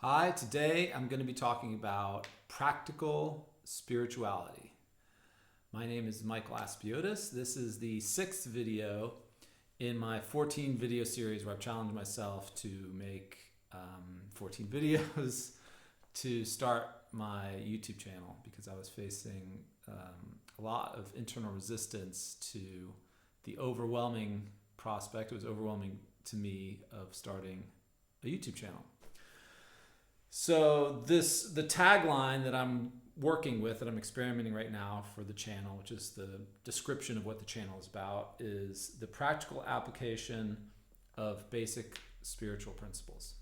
Hi, today I'm going to be talking about practical spirituality. My name is Michael Aspiotis. This is the sixth video in my 14 video series where I've challenged myself to make 14 videos to start my YouTube channel because I was facing a lot of internal resistance to the overwhelming prospect. It was overwhelming to me of starting a YouTube channel. So the tagline that I'm working with, that I'm experimenting right now for the channel, which is the description of what the channel is about, is the practical application of basic spiritual principles.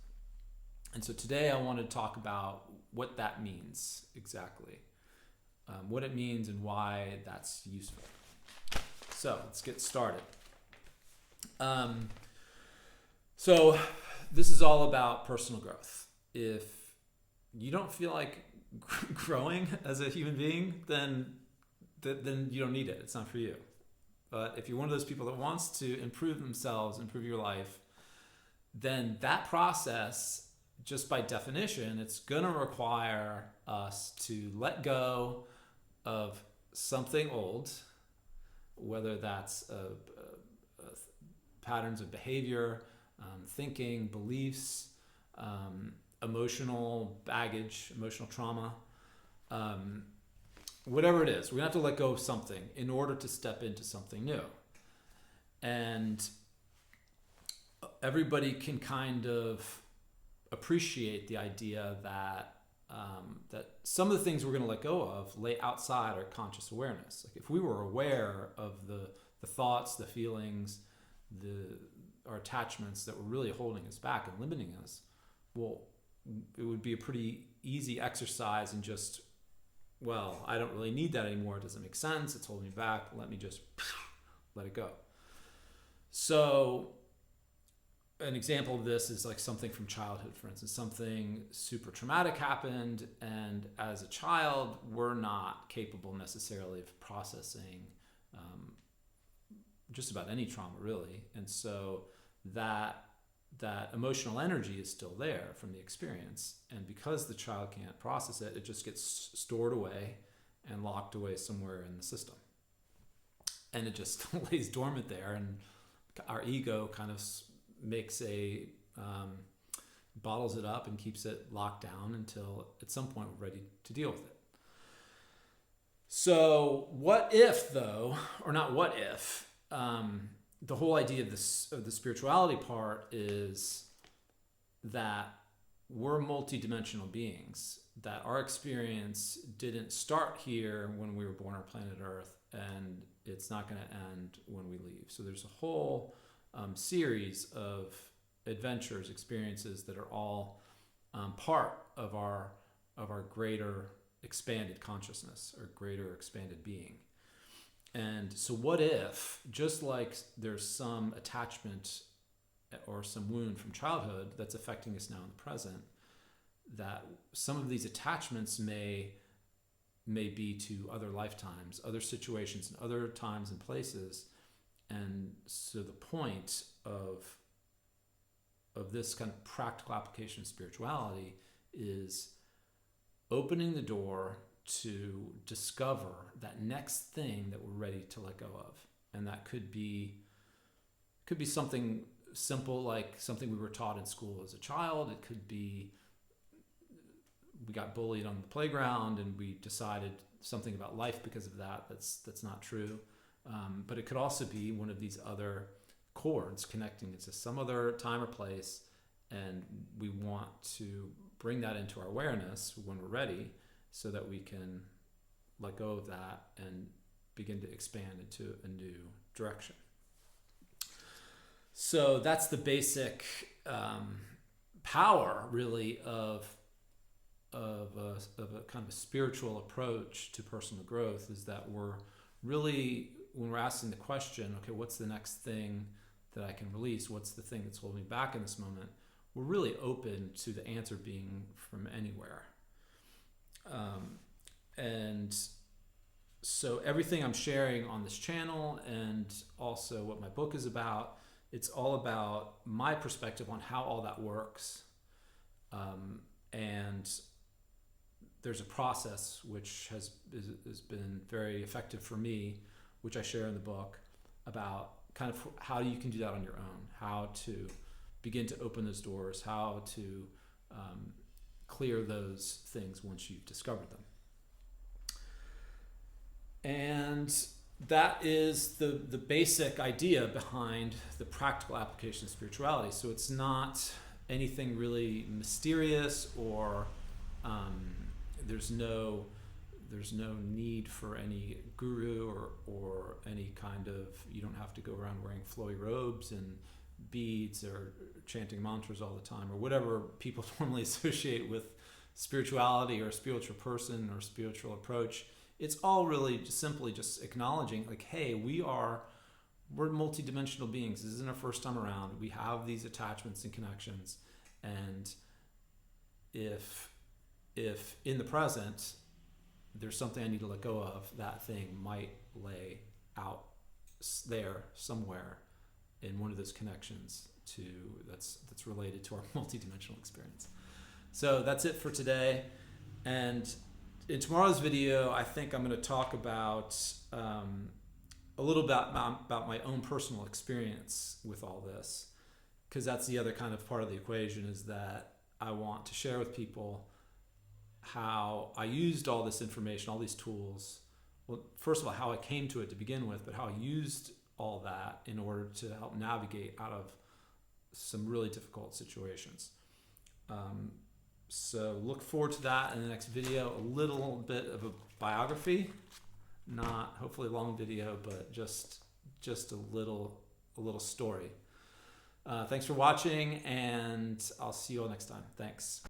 And so today I want to talk about what that means exactly, what it means and why that's useful. So let's get started. So this is all about personal growth. If you don't feel like growing as a human being, then you don't need it. It's not for you. But if you're one of those people that wants to improve themselves, improve your life, then that process, just by definition, it's going to require us to let go of something old, whether that's patterns of behavior, thinking, beliefs, emotional baggage, emotional trauma, whatever it is. We're going to have to let go of something in order to step into something new. And everybody can kind of appreciate the idea that that some of the things we're going to let go of lay outside our conscious awareness. Like if we were aware of the thoughts, the feelings, our attachments that were really holding us back and limiting us, well, it would be a pretty easy exercise in just, well, I don't really need that anymore. It doesn't make sense. It's holding me back. Let me just let it go. So an example of this is like something from childhood, for instance. Something super traumatic happened, and as a child, we're not capable necessarily of processing just about any trauma, really. And so that emotional energy is still there from the experience. And because the child can't process it, it just gets stored away and locked away somewhere in the system. And it just lays dormant there. And our ego kind of makes bottles it up and keeps it locked down until at some point we're ready to deal with it. So what if, though, or not what if, the whole idea of the spirituality part is that we're multidimensional beings, that our experience didn't start here when we were born on planet Earth, and it's not going to end when we leave. So there's a whole series of adventures, experiences that are all part of our greater expanded consciousness or greater expanded being. And so what if, just like there's some attachment or some wound from childhood that's affecting us now in the present, that some of these attachments may be to other lifetimes, other situations, and other times and places. And so the point of this kind of practical application of spirituality is opening the door to discover that next thing that we're ready to let go of. And that could be something simple, like something we were taught in school as a child. It could be we got bullied on the playground and we decided something about life because of that. That's not true. But it could also be one of these other chords connecting it to some other time or place, and we want to bring that into our awareness when we're ready, so that we can let go of that and begin to expand into a new direction. So that's the basic power, really, of a kind of a spiritual approach to personal growth, is that we're really, when we're asking the question, okay, what's the next thing that I can release? What's the thing that's holding me back in this moment? We're really open to the answer being from anywhere. And so everything I'm sharing on this channel, and also what my book is about, it's all about my perspective on how all that works, And there's a process which has been very effective for me, which I share in the book, about kind of how you can do that on your own, how to begin to open those doors, how to clear those things once you've discovered them. And that is the basic idea behind the practical application of spirituality. So it's not anything really mysterious, or there's no need for any guru or any kind of, you don't have to go around wearing flowy robes and beads or chanting mantras all the time, or whatever people normally associate with spirituality or a spiritual person or spiritual approach. It's all really just simply just acknowledging, like, hey, we're multidimensional beings. This isn't our first time around. We have these attachments and connections, and if in the present there's something I need to let go of, that thing might lay out there somewhere in one of those connections that's related to our multidimensional experience. So that's it for today. And in tomorrow's video, I think I'm going to talk about a little bit about my own personal experience with all this, because that's the other kind of part of the equation, is that I want to share with people how I used all this information, all these tools. Well, first of all, how I came to it to begin with, but how I used all that in order to help navigate out of some really difficult situations. So look forward to that in the next video. A little bit of a biography, not hopefully a long video, but just a little story. Thanks for watching, and I'll see you all next time. Thanks.